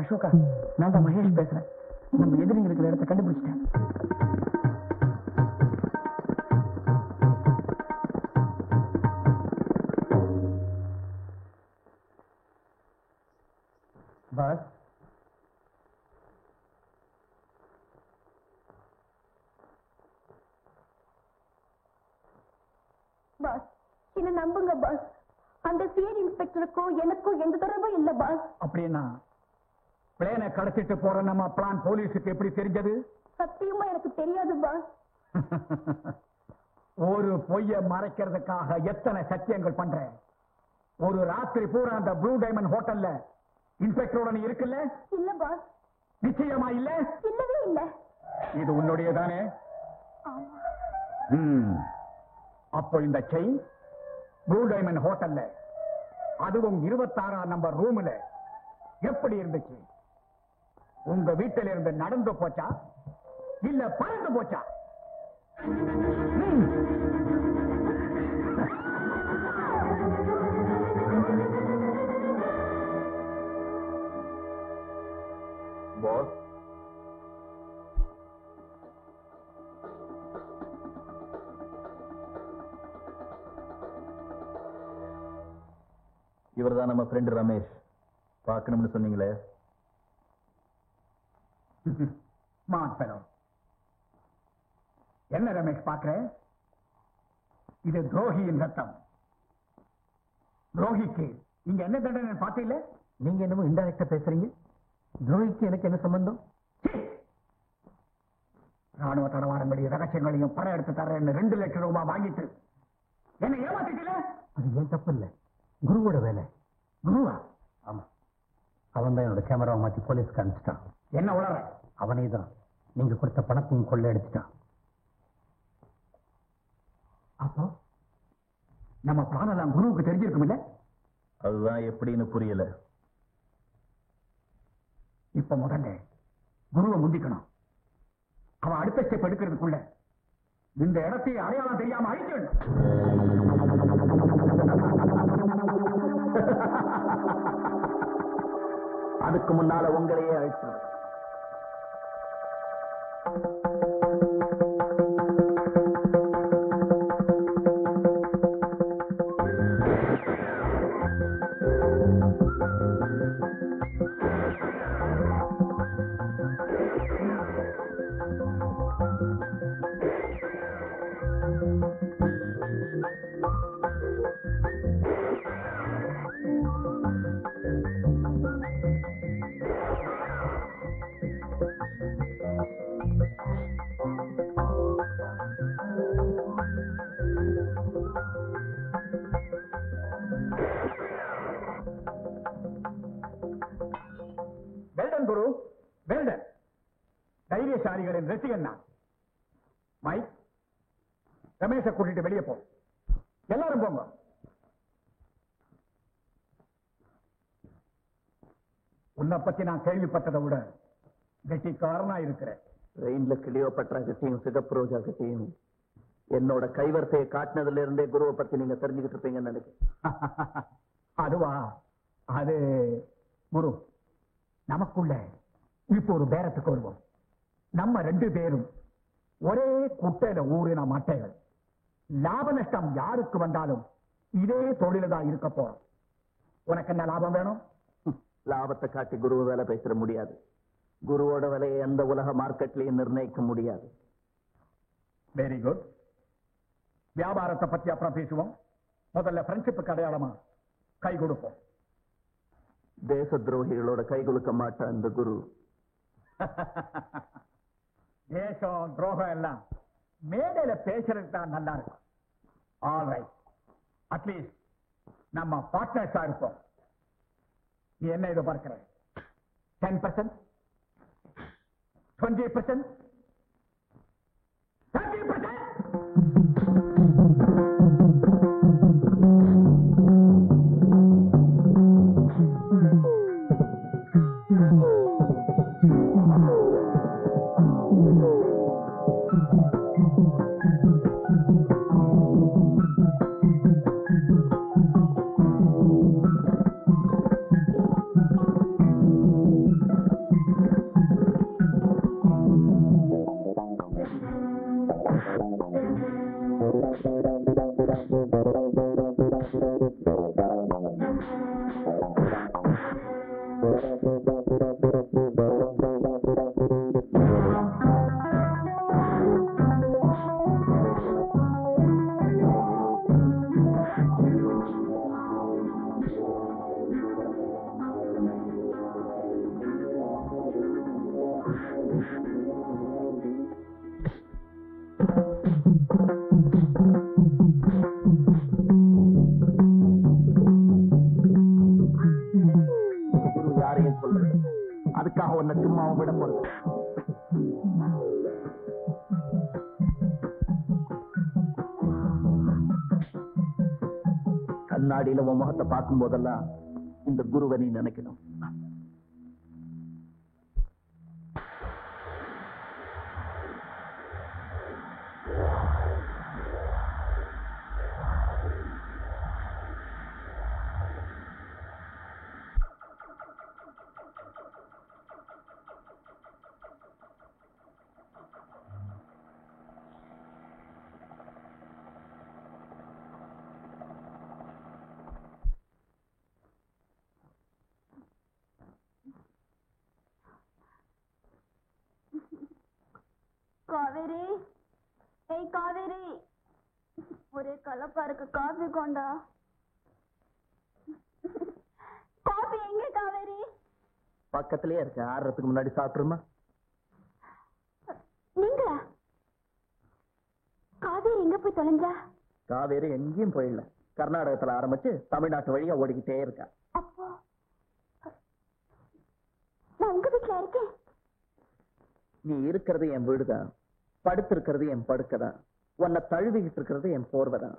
அசோகா, நான் தான் மகேஷ் பேசுறேன். நம்ம எதிரிங்க இருக்கிற இடத்த கண்டுபிடிச்சிட்டேன். பாஸ், பாஸ் என்ன நம்புங்க பாஸ். அந்த சிஐடி இன்ஸ்பெக்டருக்கும் எனக்கும் எந்த தொடர்பும் இல்ல பாஸ். அப்படின்னா பிளேனை கடத்திட்டு போற நம்ம பிளான் போலீஸுக்கு எப்படி தெரிஞ்சது? சத்தியமா எனக்கு தெரியாது பாஸ். ஒரு பொய்ய மறைக்கிறதுக்காக எத்தனை சத்தியங்கள் பண்றேன். ஒரு ராத்திரி பூரா அந்த ப்ளூ டைமண்ட் ஹோட்டல்ல இன்ஸ்பெக்டரோட நீ இருக்குல்ல? இல்ல பாஸ். நிச்சயமா இல்ல? இல்லவே இல்ல. இது உன்னுடைய தானே? அப்போ இந்த செயின் ப்ளூ டைமண்ட் ஹோட்டல்ல, அதுவும் 26ஆம் நம்பர் ரூம்ல எப்படி இருந்துச்சு? உங்க வீட்டில இருந்து நடந்து போச்சா இல்ல பறந்து போச்சா? பாஸ், இவர்தான் நம்ம ஃப்ரெண்ட் ரமேஷ். பார்க்கணும்னு சொன்னீங்களே. என்ன ரமேஷ் பாக்குற? இது துரோகியின் ரத்தம். துரோகிக்கு இங்க என்ன தண்டனை பார்த்தீங்க? நீங்க என்னமோ இன்டைரக்டா பேசுறீங்க. துரோகிக்கு எனக்கு என்ன சம்பந்தம்? ராணுவ தடவாளங்களுடைய ரகசியங்களையும் படம் எடுத்து தரேன்னு 2 லட்சம் ரூபாய் வாங்கிட்டு என்ன ஏமாத்திட்டீங்க. அது ஏன் தப்பு இல்ல, குருவோட வேலை. குருவா? ஆமா, அவன் தான் என்னோட கேமராவை மாத்தி போலீஸ்க்கு அனுப்பிச்சிட்டான். என்ன உளற? அவனே தான் நீங்க கொடுத்த பணத்தையும் கொள்ளை அடிச்சிட்டான். அப்போ நம்ம பிளான் எல்லாம் குருவுக்கு தெரிஞ்சிருக்கும் இல்ல? அதுதான் எப்படின்னு புரியல. இப்ப முதல்ல குருவை முந்திக்கணும். அவன் அடுத்த ஸ்டெப் எடுக்கிறதுக்குள்ள இந்த இடத்தை அடையாளம் தெரியாம அழிக்கணும். அதுக்கு முன்னால உங்களையே அழிச்சு. குரு, வெல்டன். தைரியசாலிகளின் ரசிகன் நான். மைக், ரமேஷை கூட்டிட்டு வெளியே போ. எல்லாரும் போங்க. உன்னை பத்தி நான் கேள்விப்பட்டதை விட கெட்டிக்காரனா இருக்கிறேன். ரெயின்ல கிளியோபட்ரா கிட்டையும் சிகப்பு ரோஜா கிட்டையும் என்னோட கைவரிசையை காட்டினதுல இருந்தே குருவை பத்தி நீங்க தெரிஞ்சுக்கிட்டு இருப்பீங்கன்னு நினைக்கிறேன். அதுவா? அது குரு, நமக்குள்ள இப்போ ஒரு பேரத்துக்கு வருவோம். நம்ம 2 பேரும் ஒரே குட்டையில ஊறின மட்டைகள். லாப நஷ்டம் யாருக்கு வந்தாலும் இதே தொழில தான் இருக்க போறோம். உனக்கு என்ன லாபம் வேணும்? லாபத்தை காட்டி குருவை வேலை பேசிட முடியாது. குருவோட விலையை எந்த உலக மார்க்கெட்லயும் நிர்ணயிக்க முடியாது. Very good. வியாபாரத்தை பத்தி அப்புறம் பேசுவோம். முதல்ல ஃப்ரெண்ட்ஷிப்புக்கு அடையாளமா கை கொடுப்போம். தேச துரோகிகளோட கை கொடுக்க மாட்டான் இந்த குரு. தேசம் துரோகம் எல்லாம் மேடையில பேசுறது தான் நல்லா இருக்கும். ஆல் ரைட், அட்லீஸ்ட் நம்ம பார்ட்னர்ஸா இருப்போம். நீ என்ன எதிர்பார்க்கிற? 10%, 20%, 30%? யாரையும் சொல்றது அதுக்காக உன்னை சும்மாவும் விட போறது. கண்ணாடியில உன் முகத்தை பார்க்கும் போதெல்லாம் இந்த குருவை நீ நினைக்கணும். காவேரி, ஏய் காவேரி, ஒரே கலப்பா இருக்கு, காஃபி கொண்டா. காஃபி எங்க காவேரி? பக்கத்திலேயே இருக்கு, ஆடுறதுக்கு முன்னாடி சாப்பிட்டுருமா? நீங்களா? காவேரி எங்க போய் தொலைஞ்சா? காவேரி எங்கேயும் போயிடல, கர்நாடகத்துல ஆரம்பிச்சு தமிழ்நாட்டு வழியா ஓடிக்கிட்டே இருக்கா. அப்போ நான் உங்க வீட்டுல இருக்கேன். நீ இருக்கிறது என் வீடுதான், படுத்திருக்கிறது என் படுக்கைதான், உன்னை தழுவிக்கிட்டு இருக்கிறது என் போர்வைதான்.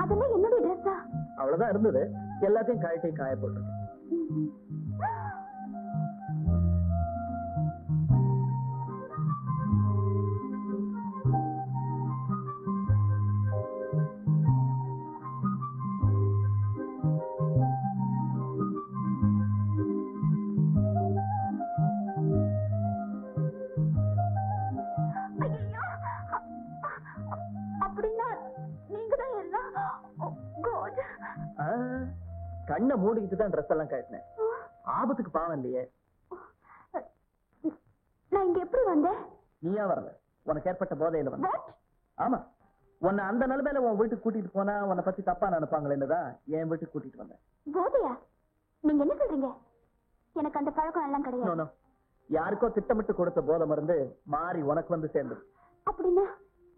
அதெல்லாம் என்னுடைய ட்ரெஸ்ஸா? அவ்வளவுதான் இருந்தது, எல்லாத்தையும் கழட்டி காய போட்டிருக்கேன். கண்ணை மூடிக்கிட்டு தான் ட்ரெஸ் எல்லாம் கட்டினேன். ஆபத்துக்கு பாவம் இல்லையே. நான் இங்க எப்படி வந்தேன்? நீயா வரல, உனக்கு ஏற்பட்ட போதையில வந்த. ஆமா, உன்னை அந்த நிலைமையில உன் வீட்டுக்கு கூட்டிட்டு போனா உன்னை பத்தி தப்பா நினைப்பாங்களேன்னுதான் என் வீட்டுக்கு கூட்டிட்டு வந்தேன். போதையா? நீங்க என்ன சொல்றீங்க? எனக்கு அந்த பழக்கம் எல்லாம் கிடையாது. யாருக்கோ திட்டமிட்டு கொடுத்த போதை மருந்து மாறி உனக்கு வந்து சேர்ந்தது. அப்படின்னா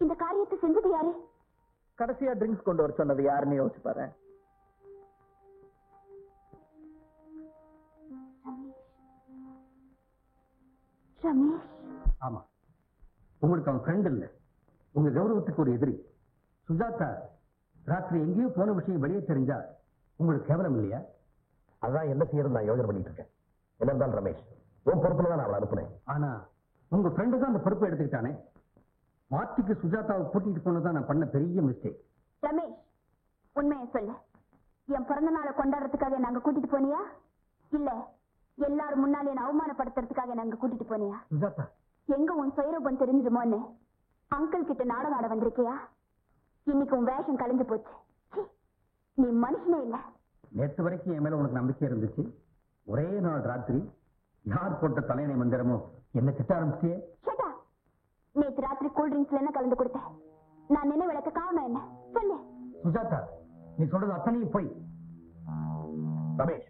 இந்த காரியத்தை செஞ்சது யாரு? கடைசியா ட்ரிங்க்ஸ் கொண்டு வர சொன்னது யாருன்னு யோசிச்சு பாரு. ரமேஷ். ஆமா, உங்களுக்கு அவன் ஃப்ரெண்ட் இல்ல, உங்க கௌரவத்துக்கு ஒரு எதிரி. சுஜாதா ராத்திரி எங்கேயோ போன விஷயம் வெளியே தெரிஞ்சா உங்களுக்கு கேவலம் இல்லையா? அதான் என்ன செய்யறது நான் யோசனை பண்ணிட்டு இருக்கேன். என்ன இருந்தாலும் ரமேஷ், உன் பொறுப்புல தான் நான் அவளை அனுப்புனேன். ஆனா உங்க ஃப்ரெண்டு தான் அந்த பொறுப்பை எடுத்துக்கிட்டானே. மார்ட்டிக்கு சுஜாதாவை கூட்டிட்டு போனதான் நான் பண்ண பெரிய மிஸ்டேக். ரமேஷ், உண்மையை சொல்லு. என் பிறந்த நாளை கொண்டாடுறதுக்காக நாங்க கூட்டிட்டு போனியா, இல்ல எல்லாரும் முன்னாலே என்ன அவமானப்படுத்துறதுக்காக நாங்க கூட்டிட்டு போனியா? சுஜாதா, எங்க உன் சுயரூபம் தெரிஞ்சிருமோன்னு அங்கிள் கிட்ட நாடகம் ஆட வந்திருக்கியா? இன்னைக்கு உன் வேஷம் கலைஞ்சு போச்சு. சீ, நீ மனுஷனே இல்ல. நேற்று வரைக்கும் என் மேல உனக்கு நம்பிக்கை இருந்துச்சு. ஒரே நாள் ராத்திரி யார் போட்ட தலையணை மந்திரமோ என்ன திட்ட ஆரம்பிச்சியே. Shut up. நேற்று ராத்திரி கூல் ட்ரிங்க்ஸ்ல என்ன கலந்து கொடுத்தேன்? நான் நினைவு விளக்க காரணம் என்ன சொல்லு. சுஜாதா, நீ சொல்றது அத்தனையும் போய். ரமேஷ்,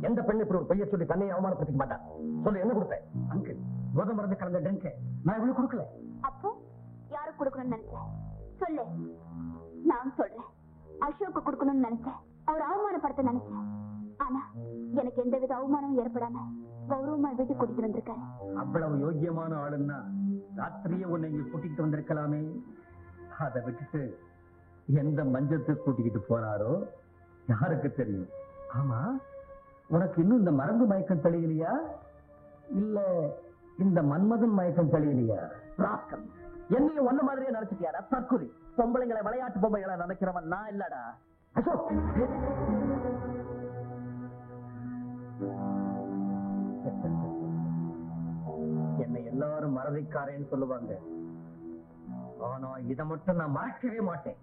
எந்த பெண் இப்படி ஒரு பைய சொல்லி தன்னை அவமானப்படுத்திக்க மாட்டான்? சொல்லு, என்ன கொடுத்த? அங்கிள், போதை மருந்து கலந்த ட்ரிங்க் நான் இவ்வளவு கொடுக்கல. அப்போ யாருக்கு கொடுக்கணும்னு நினைச்சேன் சொல்லு. நான் சொல்றேன், அசோக்கு கொடுக்கணும்னு நினைச்சேன், அவர் அவமானப்படுத்த நினைச்சேன். ஆனா எனக்கு எந்தவித அவமானமும் ஏற்படாம கௌரவமா வீட்டுக்கு கூட்டிட்டு வந்திருக்காரு. அவ்வளவு யோக்கியமான ஆளுன்னா ராத்திரியே உன்னை இங்க கூட்டிட்டு வந்திருக்கலாமே. அதை விட்டுட்டு எந்த மஞ்சத்துக்கு கூட்டிக்கிட்டு போனாரோ யாருக்கு தெரியும்? ஆமா, உனக்கு இன்னும் இந்த மருந்து மயக்கம் தெளியலையா, இல்ல இந்த மன்மதன் மயக்கம் தெளியலையா? என்னையும் ஒன்ன மாதிரியே நினைச்சிட்டியாடா தற்கொலை. பொம்பளைங்களை விளையாட்டு பொம்மைகளை நினைக்கிறவன் நான் இல்லடா. அசோக், என்னை எல்லாரும் மறதிக்காரேன்னு சொல்லுவாங்க. ஆனா இதை மட்டும் நான் மறக்கவே மாட்டேன்.